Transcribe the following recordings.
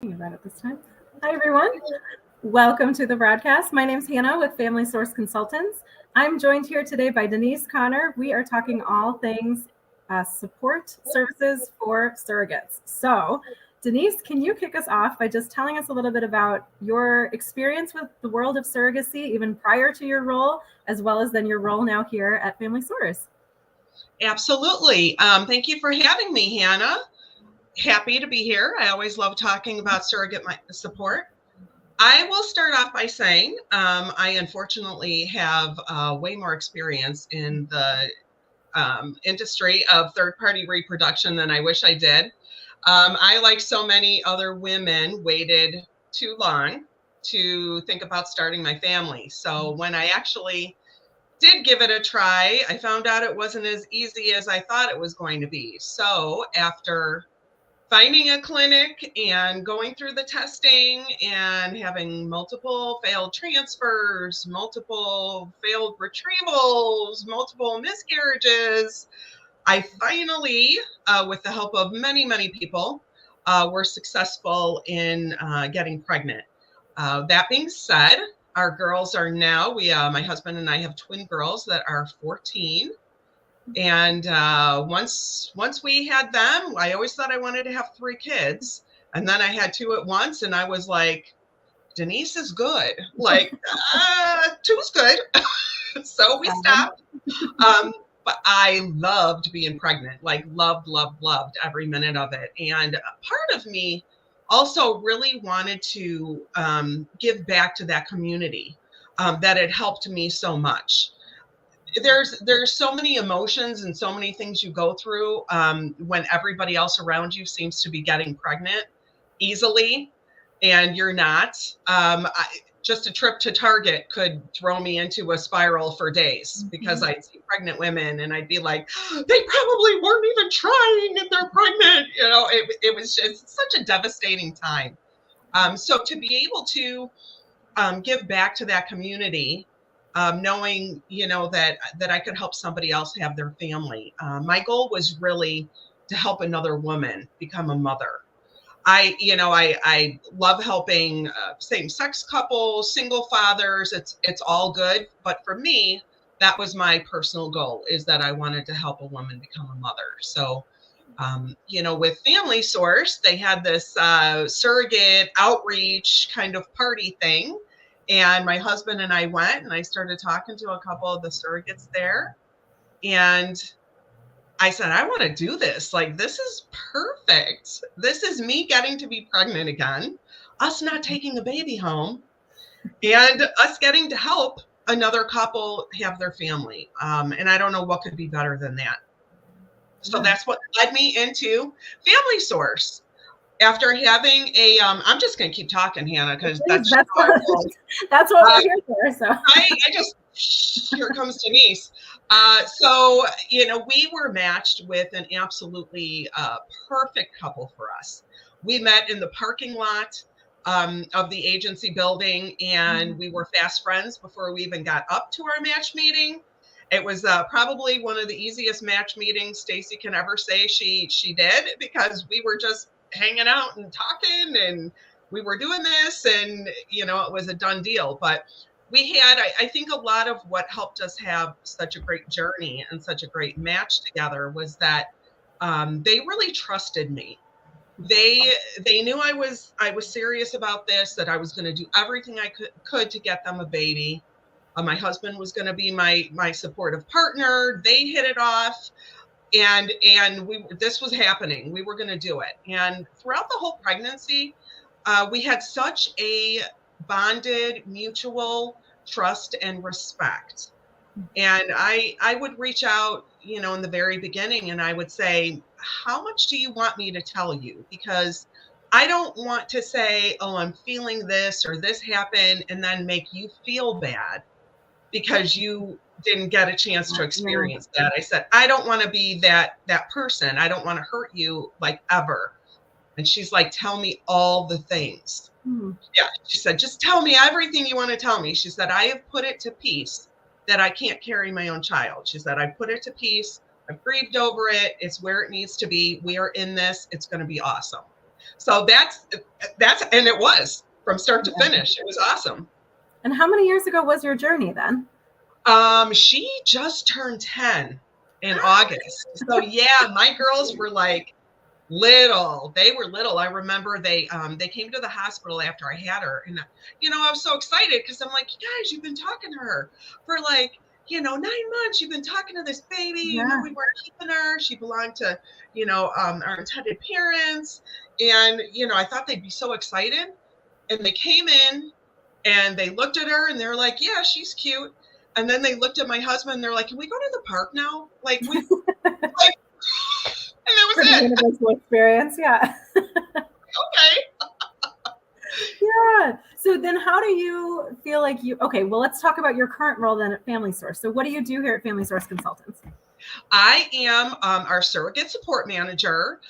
Right at this time. Hi, everyone. Welcome to the broadcast. My name is Hannah with Family Source Consultants. I'm joined here today by Denise Connor. We are talking all things support services for surrogates. So, Denise, can you kick us off by just telling us a little bit about your experience with the world of surrogacy, even prior to your role, as well as then your role now here at Family Source? Absolutely. Thank you for having me, Hannah. Happy to be here. I always love talking about surrogate support. I will start off by saying I unfortunately have way more experience in the industry of third-party reproduction than I wish I did. I, like so many other women, waited too long to think about starting my family. So when I actually did give it a try, I found out it wasn't as easy as I thought it was going to be. So after finding a clinic and going through the testing and having multiple failed transfers, multiple failed retrievals, multiple miscarriages, I finally, with the help of many, many people, were successful in getting pregnant. That being said, our girls are now, my husband and I have twin girls that are 14. And once we had them, I always thought I wanted to have 3 kids. And then I had 2 at once, and I was like, Denise is good. Like, 2's good. So we stopped. But I loved being pregnant, like loved every minute of it. And part of me also really wanted to give back to that community that had helped me so much. There's so many emotions and so many things you go through when everybody else around you seems to be getting pregnant easily and you're not. Just a trip to Target could throw me into a spiral for days because I'd see pregnant women and I'd be like, they probably weren't even trying and they're pregnant. You know, it was just such a devastating time. So to be able to give back to that community, knowing, that I could help somebody else have their family. My goal was really to help another woman become a mother. I love helping same-sex couples, single fathers. It's all good, but for me, that was my personal goal, is that I wanted to help a woman become a mother. So, with Family Source, they had this surrogate outreach kind of party thing, and my husband and I went, and I started talking to a couple of the surrogates there, and I said, I want to do this. Like, this is perfect. This is me getting to be pregnant again, us not taking a baby home, and us getting to help another couple have their family. And I don't know what could be better than that. So that's what led me into Family Source. After having I'm just going to keep talking, Hannah, because that's what we're here for. So I just, here comes Denise. So, we were matched with an absolutely perfect couple for us. We met in the parking lot of the agency building, and we were fast friends before we even got up to our match meeting. It was probably one of the easiest match meetings Stacy can ever say she did, because we were just hanging out and talking, and we were doing this, and it was a done deal. But we had, I think, a lot of what helped us have such a great journey and such a great match together was that they really trusted me. They knew I was serious about this, that I was going to do everything I could to get them a baby. My husband was going to be my supportive partner. They hit it off. And this was happening. We were going to do it. And throughout the whole pregnancy, we had such a bonded, mutual trust and respect. And I would reach out, in the very beginning, and I would say, how much do you want me to tell you? Because I don't want to say, oh, I'm feeling this or this happened, and then make you feel bad because you didn't get a chance to experience that. I said, I don't want to be that person. I don't want to hurt you, like, ever. And she's like, tell me all the things. Yeah, she said, just tell me everything you want to tell me. She said, I have put it to peace that I can't carry my own child. She said, I put it to peace. I've grieved over it. It's where it needs to be. We are in this. It's going to be awesome. So and it was from start to finish. It was awesome. And how many years ago was your journey then? She just turned 10 in August. So yeah, my girls were like little. They were little. I remember they came to the hospital after I had her, and I was so excited because I'm like, you guys, you've been talking to her for like 9 months. You've been talking to this baby. Yeah. We weren't keeping her. She belonged to our intended parents, and I thought they'd be so excited. And they came in and they looked at her and they're like, yeah, she's cute. And then they looked at my husband and they're like, can we go to the park now? Like we like, and that was Pretty it. universal experience, yeah. Okay. Yeah. So then how do you feel like okay, well, let's talk about your current role then at Family Source. So what do you do here at Family Source Consultants? I am our surrogate support manager.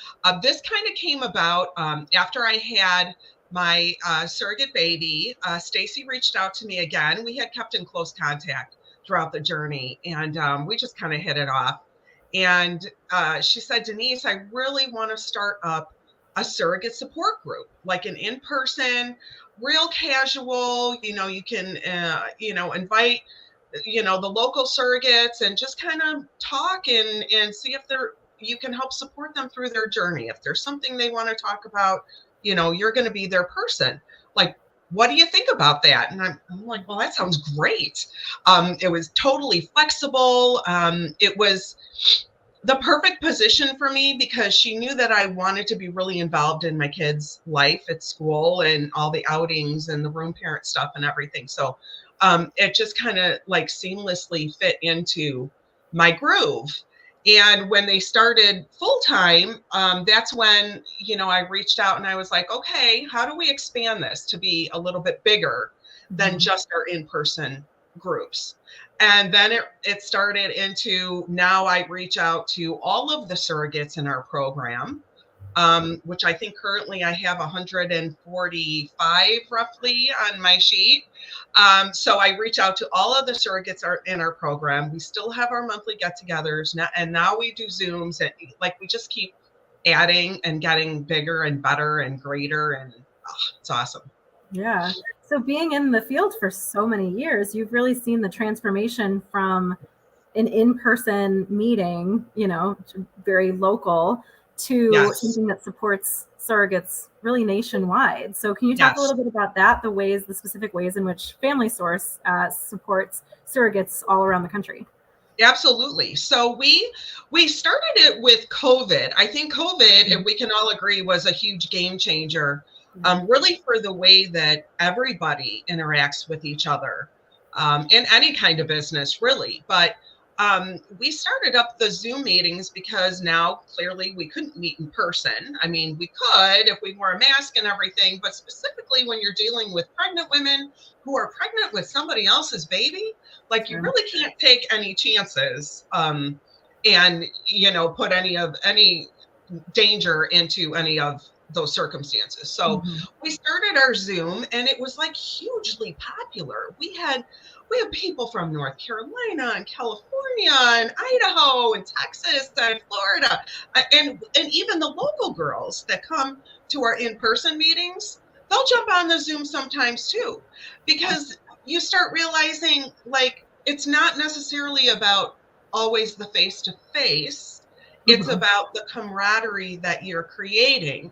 This kind of came about after I had my surrogate baby. Stacy reached out to me again. We had kept in close contact throughout the journey, and we just kind of hit it off. And she said, Denise, I really want to start up a surrogate support group, like an in-person, real casual. You can invite the local surrogates and just kind of talk and see if you can help support them through their journey. If there's something they want to talk about, you're going to be their person. Like, what do you think about that? And I'm like, well, that sounds great. It was totally flexible. It was the perfect position for me because she knew that I wanted to be really involved in my kids' life at school and all the outings and the room parent stuff and everything. So it just kind of like seamlessly fit into my groove. And when they started full time, that's when, I reached out and I was like, okay, how do we expand this to be a little bit bigger than just our in-person groups? And then it started into now I reach out to all of the surrogates in our program, which I think currently I have 145 roughly on my sheet. So I reach out to all of the surrogates in our program. We still have our monthly get-togethers, and now we do Zooms, and like we just keep adding and getting bigger and better and greater, and it's awesome. Yeah. So being in the field for so many years, you've really seen the transformation from an in-person meeting, very local, to something that supports surrogates really nationwide. So can you talk a little bit about that, the specific ways in which Family Source supports surrogates all around the country? Absolutely. So we started it with COVID. I think COVID, if we can all agree, was a huge game changer, really for the way that everybody interacts with each other in any kind of business, really. But we started up the Zoom meetings because now clearly we couldn't meet in person. I mean, we could if we wore a mask and everything, but specifically when you're dealing with pregnant women who are pregnant with somebody else's baby, like you really can't take any chances and put any danger into any of those circumstances. So we started our Zoom and it was like hugely popular. We have people from North Carolina and California and Idaho and Texas and Florida and even the local girls that come to our in-person meetings. They'll jump on the Zoom sometimes too, because you start realizing like it's not necessarily about always the face-to-face. It's about the camaraderie that you're creating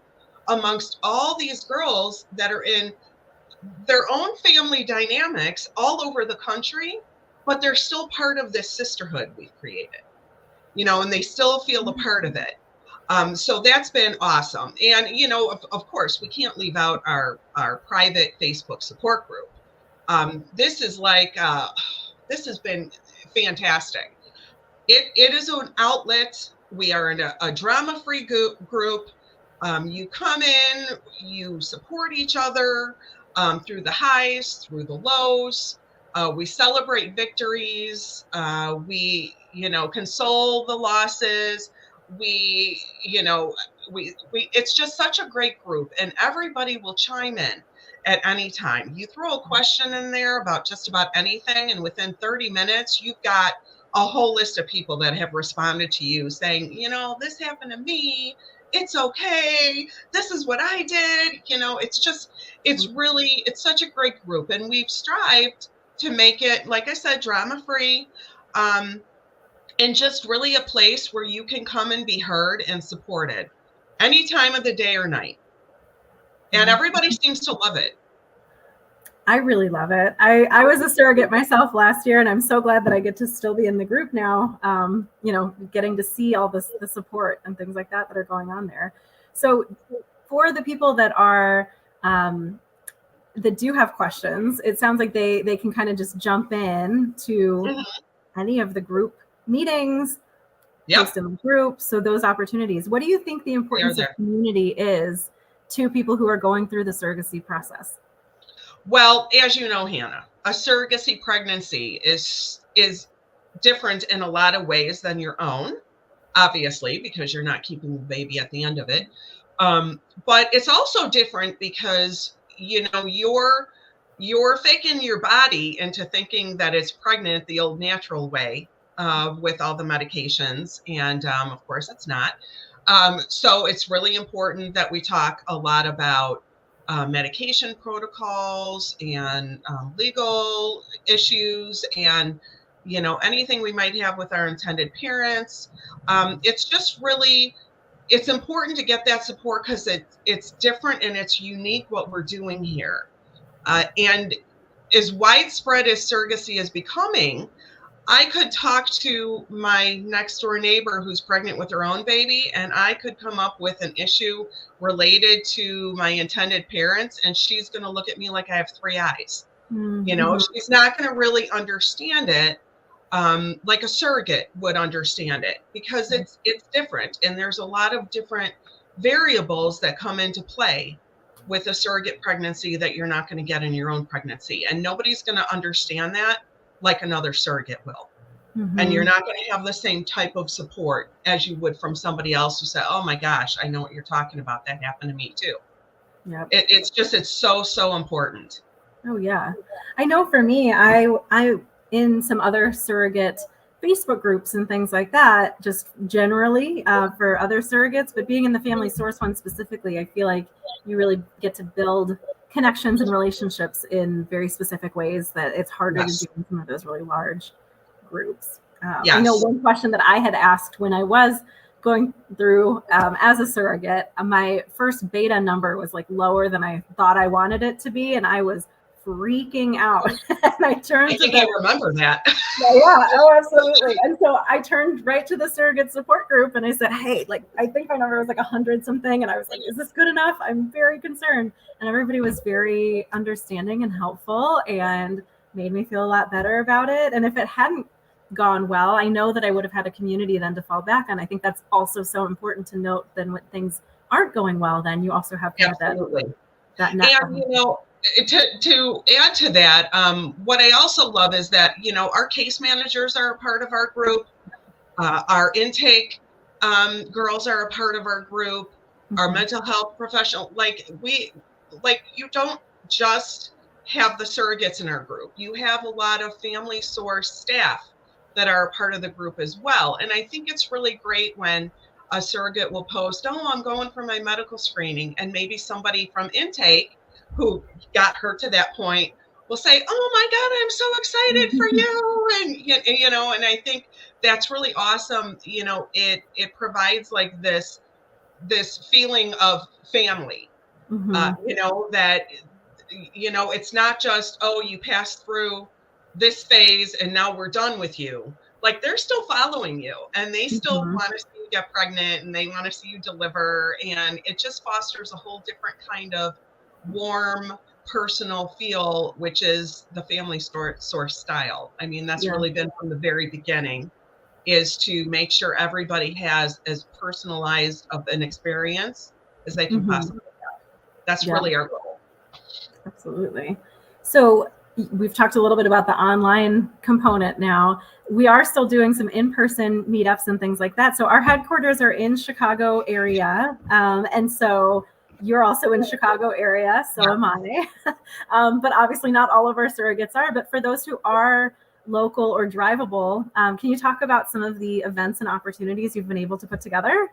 amongst all these girls that are in their own family dynamics all over the country, but they're still part of this sisterhood we've created, and they still feel a part of it. So that's been awesome. And, of course, we can't leave out our private Facebook support group. This has been fantastic. It is an outlet. We are in a drama-free group. You come in, you support each other through the highs, through the lows. We celebrate victories. We, console the losses. It's just such a great group, and everybody will chime in at any time. You throw a question in there about just about anything, and within 30 minutes, you've got a whole list of people that have responded to you saying, this happened to me. it's okay. This is what I did. It's such a great group. And we've strived to make it, like I said, drama free. And just really a place where you can come and be heard and supported any time of the day or night. And everybody seems to love it. I really love it. I was a surrogate myself last year, and I'm so glad that I get to still be in the group now, getting to see all the support and things like that are going on there. So for the people that are that do have questions, it sounds like they can kind of just jump in to any of the group meetings, post in the group. So those opportunities. What do you think the importance of community is to people who are going through the surrogacy process? Well, as you know, Hannah, a surrogacy pregnancy is different in a lot of ways than your own, obviously, because you're not keeping the baby at the end of it. But it's also different because, you're faking your body into thinking that it's pregnant the old natural way with all the medications. And of course, it's not. So it's really important that we talk a lot about medication protocols and legal issues and anything we might have with our intended parents. It's important to get that support because it's different and it's unique what we're doing here. And as widespread as surrogacy is becoming, I could talk to my next door neighbor who's pregnant with her own baby, and I could come up with an issue related to my intended parents, and she's going to look at me like I have three eyes. She's not going to really understand it like a surrogate would understand it, because it's different, and there's a lot of different variables that come into play with a surrogate pregnancy that you're not going to get in your own pregnancy, and nobody's going to understand that like another surrogate will. And you're not going to have the same type of support as you would from somebody else who said, oh my gosh, I know what you're talking about. That happened to me too. Yep. It's so important. Oh yeah. I know for me, I in some other surrogate Facebook groups and things like that, just generally for other surrogates, but being in the Family Source one specifically, I feel like you really get to build connections and relationships in very specific ways that it's harder to do in some of those really large groups. I know one question that I had asked when I was going through as a surrogate, my first beta number was like lower than I thought I wanted it to be, and I was freaking out. And I remember that. Oh, absolutely. And so I turned right to the surrogate support group and I said, hey, I think my number was 100 something. And I was like, is this good enough? I'm very concerned. And everybody was very understanding and helpful and made me feel a lot better about it. And if it hadn't gone well, I know that I would have had a community then to fall back on. I think that's also so important to note. Then when things aren't going well, then you also have kind of that net. And to add to that, what I also love is that our case managers are a part of our group. Our intake girls are a part of our group. Our mental health professional, you don't just have the surrogates in our group. You have a lot of Family Source staff that are a part of the group as well. And I think it's really great when a surrogate will post, oh, I'm going for my medical screening, and maybe somebody from intake who got her to that point will say, oh my God, I'm so excited for you. And I think that's really awesome. It provides this feeling of family, that, it's not just, oh, you passed through this phase and now we're done with you. They're still following you, and they still want to see you get pregnant, and they want to see you deliver. And it just fosters a whole different kind of warm, personal feel, which is the Family Source style. I mean, that's really been from the very beginning, is to make sure everybody has as personalized of an experience as they can possibly have. That's really our goal. Absolutely. So we've talked a little bit about the online component now. We are still doing some in-person meetups and things like that. So our headquarters are in Chicago area. And so you're also in Chicago area, so am I. But obviously not all of our surrogates are. But for those who are local or drivable, can you talk about some of the events and opportunities you've been able to put together?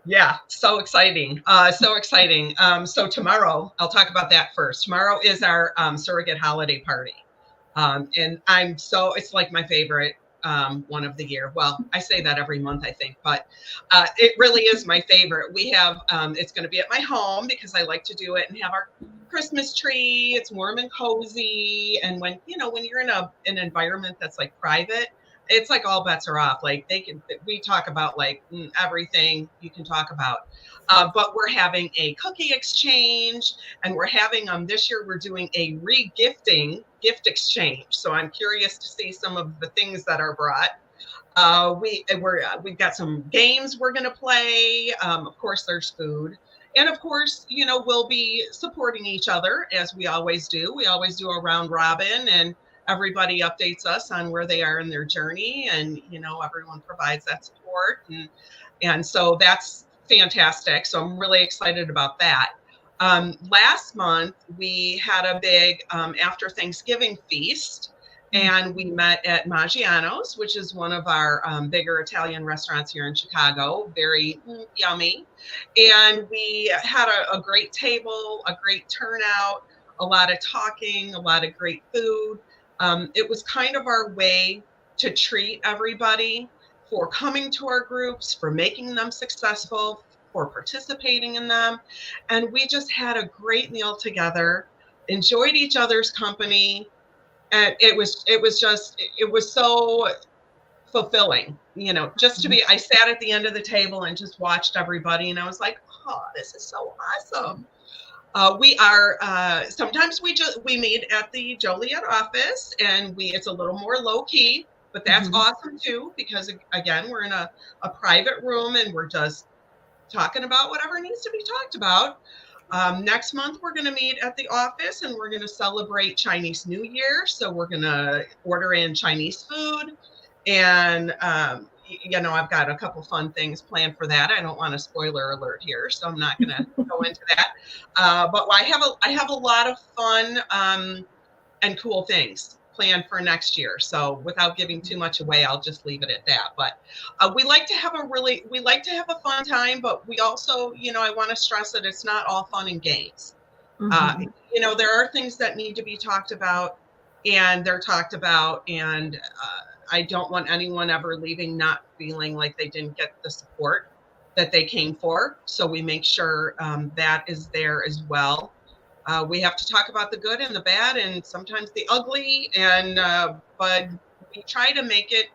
Yeah, so exciting. So exciting. So tomorrow, I'll talk about that first. Tomorrow is our surrogate holiday party. And it's like my favorite one of the year. Well, I say that every month, I think, but it really is my favorite. We have, it's going to be at my home because I like to do it and have our Christmas tree. It's warm and cozy. And when you're in an environment that's like private, it's like all bets are off. Like we talk about like everything you can talk about. But we're having a cookie exchange, and we're having this year we're doing a re-gifting gift exchange. So I'm curious to see some of the things that are brought. We've got some games we're going to play. Of course, there's food. And of course, we'll be supporting each other as we always do. We always do a round robin, and everybody updates us on where they are in their journey. And, everyone provides that support. And so that's fantastic. So I'm really excited about that. Last month, we had a big after Thanksgiving feast. And we met at Maggiano's, which is one of our bigger Italian restaurants here in Chicago. Very yummy. And we had a great table, a great turnout, a lot of talking, a lot of great food. It was kind of our way to treat everybody for coming to our groups, for making them successful, for participating in them. And we just had a great meal together, enjoyed each other's company. And it was so fulfilling, just to be, I sat at the end of the table and just watched everybody. And I was like, oh, this is so awesome. Sometimes we meet at the Joliet office, and it's a little more low key, but that's awesome too, because again, we're in a private room and we're just talking about whatever needs to be talked about. Next month, we're going to meet at the office, and we're going to celebrate Chinese New Year. So we're going to order in Chinese food. And, I've got a couple fun things planned for that. I don't want a spoiler alert here, so I'm not going to go into that. But I have a lot of fun and cool things planned for next year. So without giving too much away, I'll just leave it at that. But we like to have a fun time, but we also, I want to stress that it's not all fun and games. There are things that need to be talked about, and they're talked about, and I don't want anyone ever leaving not feeling like they didn't get the support that they came for. So we make sure that is there as well. We have to talk about the good and the bad, and sometimes the ugly, but we try to make it,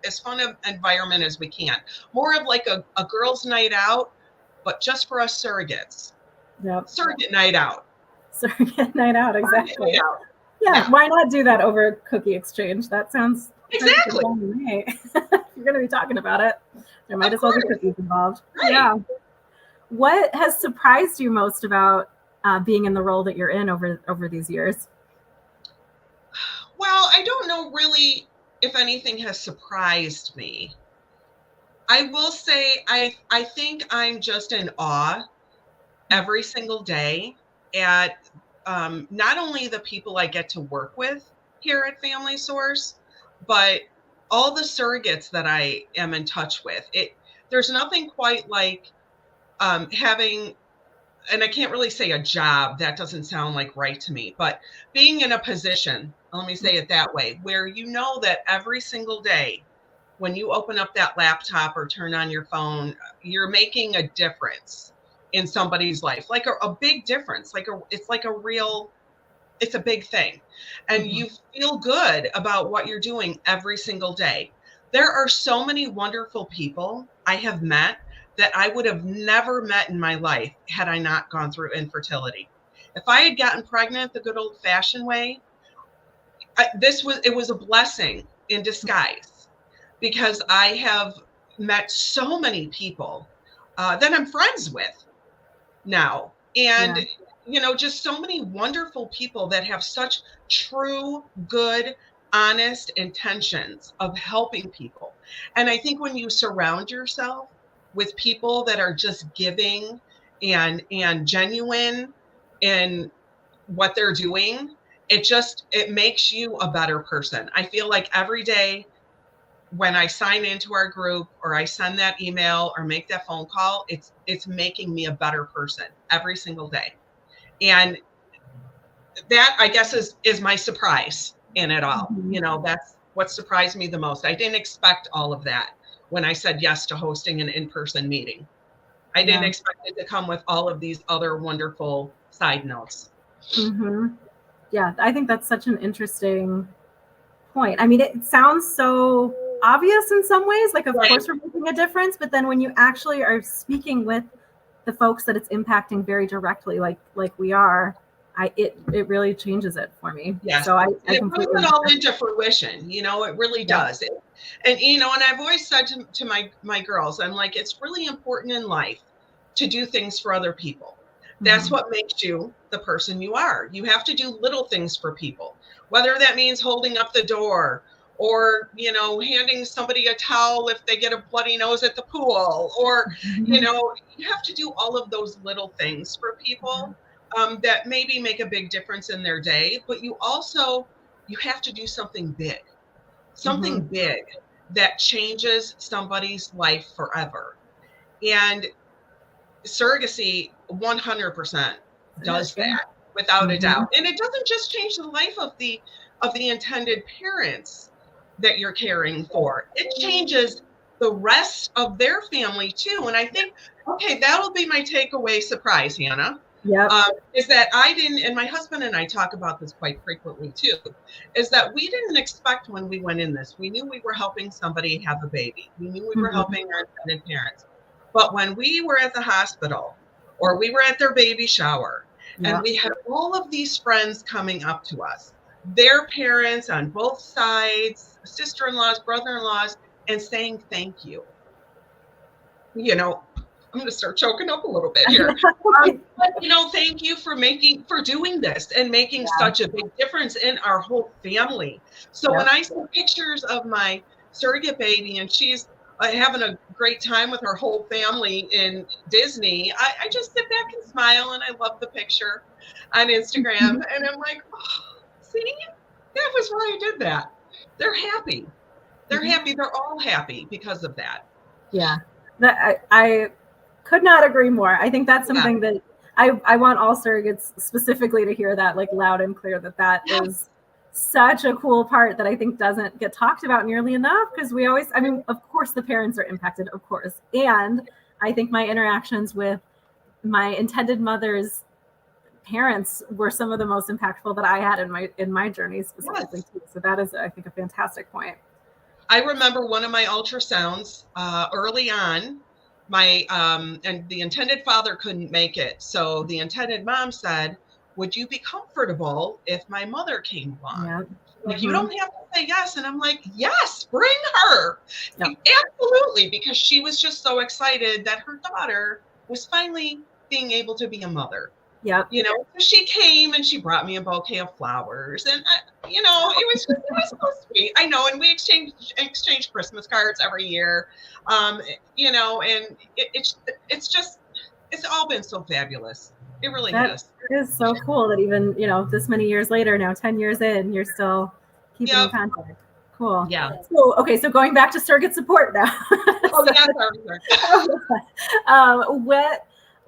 as fun an environment as we can. More of like a girls' night out, but just for us surrogates. Yep. Surrogate night out. Surrogate night out, exactly. Night out. Yeah, why not do that over cookie exchange? That sounds exactly. If you're going to be talking about it, there might as well be cookies involved. Right. Yeah. What has surprised you most about being in the role that you're in over these years? Well, I don't know really if anything has surprised me. I will say I think I'm just in awe every single day at not only the people I get to work with here at Family Source, but all the surrogates that I am in touch with. There's nothing quite like having, and I can't really say a job, that doesn't sound like right to me, but being in a position, let me say it that way, where you know that every single day when you open up that laptop or turn on your phone, you're making a difference in somebody's life, like a big difference, it's a big thing. And you feel good about what you're doing every single day. There are so many wonderful people I have met that I would have never met in my life had I not gone through infertility. If I had gotten pregnant the good old fashioned way, it was a blessing in disguise, because I have met so many people that I'm friends with now. And, just so many wonderful people that have such true, good, honest intentions of helping people. And I think when you surround yourself with people that are just giving and genuine in what they're doing, it makes you a better person. I feel like every day when I sign into our group or I send that email or make that phone call, it's making me a better person every single day. And that, I guess, is my surprise in it all. Mm-hmm. That's what surprised me the most. I didn't expect all of that when I said yes to hosting an in-person meeting. I didn't Yeah. expect it to come with all of these other wonderful side notes. Mm-hmm. Yeah, I think that's such an interesting point. I mean, it sounds so obvious in some ways, like of Right. course we're making a difference, but then when you actually are speaking with the folks that it's impacting very directly, like we are, it really changes it for me. Yes. So I It brings completely it all into fruition, it really yeah. does. And I've always said to my girls, I'm like, it's really important in life to do things for other people. That's Mm-hmm. what makes you the person you are. You have to do little things for people, whether that means holding up the door or, handing somebody a towel if they get a bloody nose at the pool, or, Mm-hmm. you have to do all of those little things for people that maybe make a big difference in their day, but you have to do something Mm-hmm. big that changes somebody's life forever. And surrogacy 100% does Yeah. that without a Mm-hmm. doubt. And it doesn't just change the life of the intended parents that you're caring for. It changes the rest of their family too. And I think, okay, that'll be my takeaway surprise, Hannah. Yep. Is that I didn't, and my husband and I talk about this quite frequently too, is that we didn't expect when we went in this. We knew we were helping somebody have a baby. We knew we were Mm-hmm. helping our intended parents. But when we were at the hospital or we were at their baby shower and Yep. we had all of these friends coming up to us, their parents on both sides, sister-in-laws, brother-in-laws, and saying thank you. I'm going to start choking up a little bit here. Thank you for doing this and making such a big difference in our whole family. So when I see pictures of my surrogate baby and she's having a great time with her whole family in Disney, I just sit back and smile, and I love the picture on Instagram. And I'm like, oh, see, that was why I did that. They're happy. They're happy. They're all happy because of that. Yeah, I could not agree more. I think that's something that I want all surrogates specifically to hear that, like, loud and clear, that is such a cool part that I think doesn't get talked about nearly enough, because we always, I mean, of course the parents are impacted, of course. And I think my interactions with my intended mother's parents were some of the most impactful that I had in my journey specifically too. So that is, I think, a fantastic point. I remember one of my ultrasounds early on, and the intended father couldn't make it. So the intended mom said, would you be comfortable if my mother came along? Yeah. Like, you don't have to say yes. And I'm like, yes, bring her. Absolutely. Because she was just so excited that her daughter was finally being able to be a mother. Yep. So she came and she brought me a bouquet of flowers, and it was so sweet. I know, and we exchange Christmas cards every year, and it's all been so fabulous. It really has. It is so cool that even this many years later, now 10 years in, you're still keeping in contact. Cool. Yeah. So going back to surrogate support now.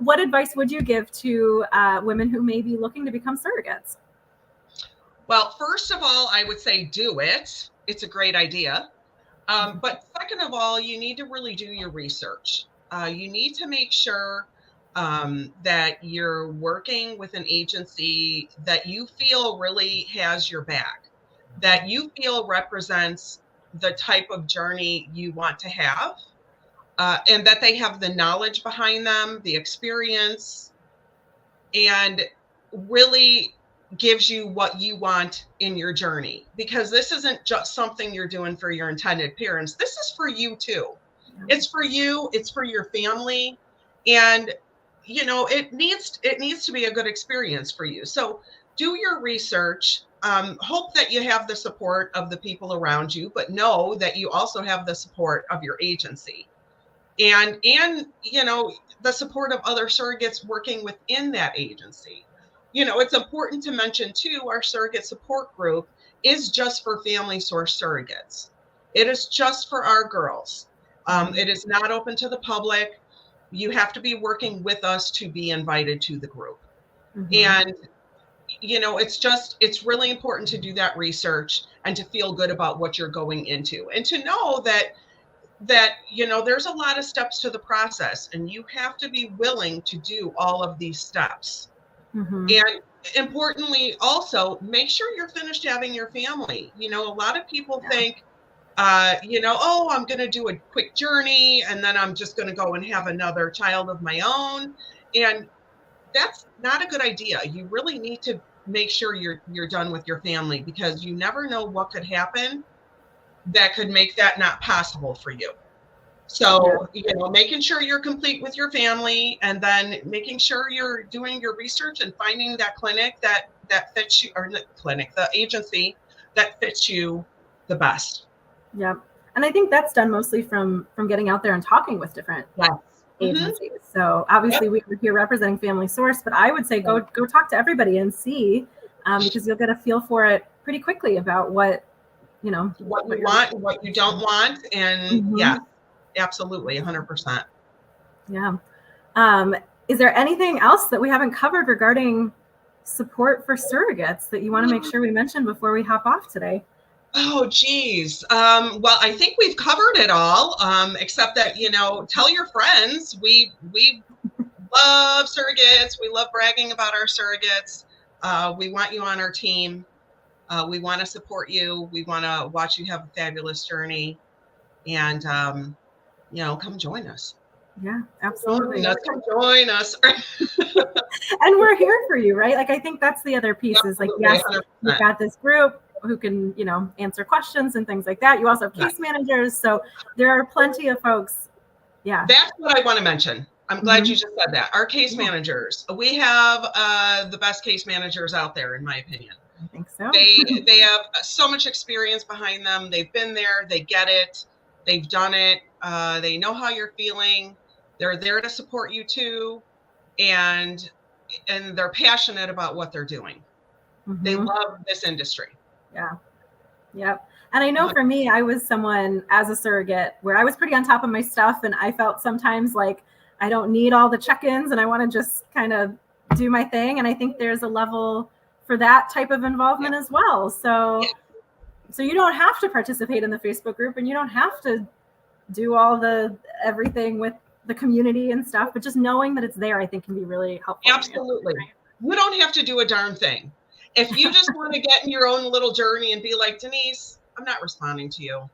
What advice would you give to women who may be looking to become surrogates? Well, first of all, I would say do it. It's a great idea. But second of all, you need to really do your research. You need to make sure that you're working with an agency that you feel really has your back, that you feel represents the type of journey you want to have. And that they have the knowledge behind them, the experience, and really gives you what you want in your journey. Because this isn't just something you're doing for your intended parents. This is for you too. It's for you. It's for your family. And, it needs to be a good experience for you. So do your research. Hope that you have the support of the people around you, but know that you also have the support of your agency. And the support of other surrogates working within that agency. It's important to mention too, our surrogate support group is just for family source surrogates. It is just for our girls. It is not open to the public. You have to be working with us to be invited to the group. And it's really important to do that research and to feel good about what you're going into, and to know that there's a lot of steps to the process, and you have to be willing to do all of these steps. And importantly, also make sure you're finished having your family. A lot of people think, oh, I'm going to do a quick journey and then I'm just going to go and have another child of my own. And that's not a good idea. You really need to make sure you're done with your family, because you never know what could happen that could make that not possible for you. So, making sure you're complete with your family, and then making sure you're doing your research and finding that clinic that fits you, or the clinic, the agency that fits you the best. Yeah. And I think that's done mostly from getting out there and talking with different agencies. So obviously we're here representing Family Source, but I would say go talk to everybody and see, because you'll get a feel for it pretty quickly about what you want and what you don't want. And yeah, absolutely. 100%. Yeah. Is there anything else that we haven't covered regarding support for surrogates that you want to make sure we mention before we hop off today? Oh, geez. Well, I think we've covered it all, except that, tell your friends. We love surrogates. We love bragging about our surrogates. We want you on our team. We want to support you. We want to watch you have a fabulous journey. And, come join us. Yeah, absolutely. Come join us. And we're here for you, right? Like, I think that's the other piece is like, yes, 100%. We've got this group who can, answer questions and things like that. You also have case managers. So there are plenty of folks. Yeah. That's what I want to mention. I'm glad you just said that. Our case managers, we have the best case managers out there, in my opinion. I think so. They have so much experience behind them. They've been there. They get it. They've done it. They know how you're feeling. They're there to support you too. And they're passionate about what they're doing. They love this industry. Yeah. Yep. And I know for me, I was someone as a surrogate where I was pretty on top of my stuff. And I felt sometimes like I don't need all the check-ins and I want to just kind of do my thing. And I think there's a level for that type of involvement as well. So you don't have to participate in the Facebook group and you don't have to do all everything with the community and stuff, but just knowing that it's there, I think can be really helpful. Absolutely. You don't have to do a darn thing. If you just want to get in your own little journey and be like, Denise, I'm not responding to you.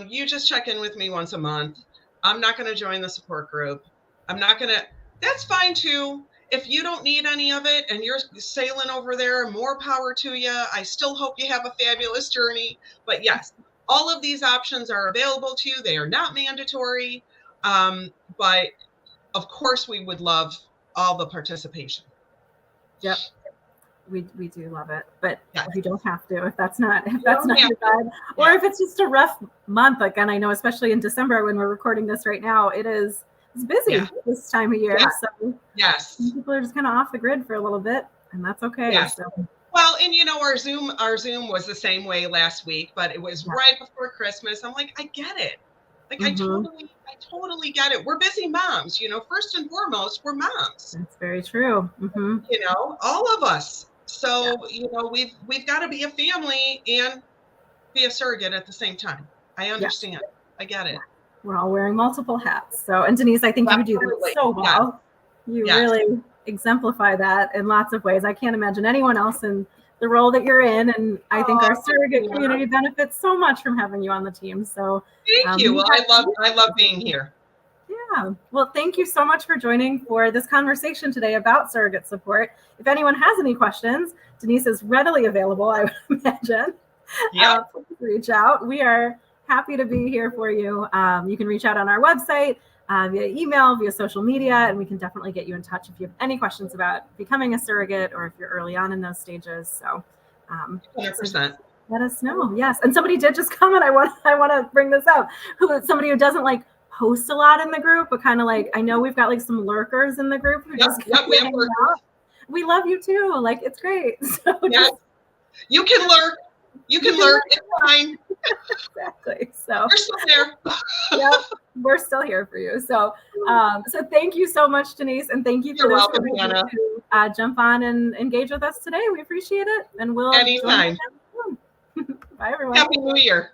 You just check in with me once a month. I'm not going to join the support group. That's fine too. If you don't need any of it and you're sailing over there, more power to you. I still hope you have a fabulous journey. But yes, all of these options are available to you. They are not mandatory. But of course we would love all the participation. Yep. We do love it, but you don't have to if that's not your vibe, or if it's just a rough month. Like, and I know especially in December when we're recording this right now, it's busy this time of year. So people are just kind of off the grid for a little bit, and that's okay. Yeah. So. Well, and our Zoom was the same way last week, but it was right before Christmas. I'm like, I get it. Like I totally get it. We're busy moms, first and foremost, we're moms. That's very true. All of us. So, we've got to be a family and be a surrogate at the same time. I understand. I get it. We're all wearing multiple hats. So, and Denise, I think you do that so well. You really exemplify that in lots of ways. I can't imagine anyone else in the role that you're in. And I think our surrogate community benefits so much from having you on the team. So thank you. Well, I love being here. Yeah. Well, thank you so much for joining for this conversation today about surrogate support. If anyone has any questions, Denise is readily available, I would imagine. Please reach out. We are happy to be here for you. You can reach out on our website, via email, via social media, and we can definitely get you in touch if you have any questions about becoming a surrogate or if you're early on in those stages. So 100%. Let us know. Yes. And somebody did just comment. I want to bring this up. Somebody who doesn't post a lot in the group, but kind of I know we've got some lurkers in the group who just we have lurkers. We love you too. It's great. So you can lurk. You can lurk. It's fine. Exactly. So we're still there. yep, we're still here for you. So, so thank you so much, Denise, and thank you for You're those welcome, who Hannah. to jump on and engage with us today. We appreciate it, and we'll Anytime. join you soon. Bye, everyone. Happy New Year.